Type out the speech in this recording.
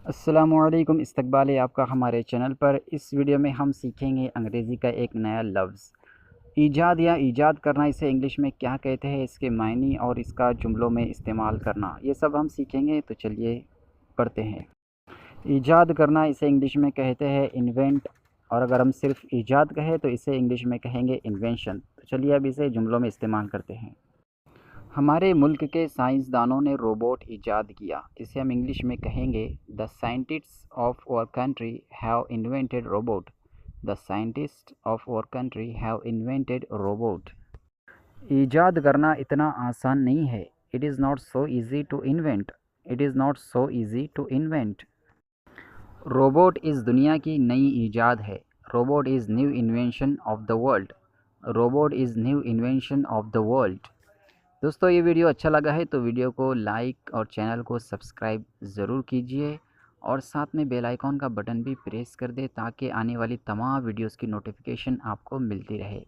अस्सलामुअलैकुम, इस्तकबाल है आपका हमारे चैनल पर। इस वीडियो में हम सीखेंगे अंग्रेज़ी का एक नया लफ्ज़ ईजाद या ईजाद करना। इसे इंग्लिश में क्या कहते हैं, इसके मायने और इसका जुमलों में इस्तेमाल करना, ये सब हम सीखेंगे। तो चलिए पढ़ते हैं। ईजाद करना इसे इंग्लिश में कहते हैं इन्वेंट, और अगर हम सिर्फ ईजाद कहें तो इसे इंग्लिश में कहेंगे इन्वेंशन। तो चलिए अब इसे जुमलों में इस्तेमाल करते हैं। हमारे मुल्क के साइंसदानों ने रोबोट ईजाद किया। इसे हम इंग्लिश में कहेंगे the scientists of our country have invented robot. The scientist of our country have invented robot. ईजाद करना इतना आसान नहीं है। It is not so easy to invent. It is not so easy to invent. Robot इस दुनिया की नई ईजाद है। Robot is new invention of the world. Robot is new invention of the world. दोस्तों, ये वीडियो अच्छा लगा है तो वीडियो को लाइक और चैनल को सब्सक्राइब ज़रूर कीजिए, और साथ में बेल आइकॉन का बटन भी प्रेस कर दें ताकि आने वाली तमाम वीडियोस की नोटिफिकेशन आपको मिलती रहे।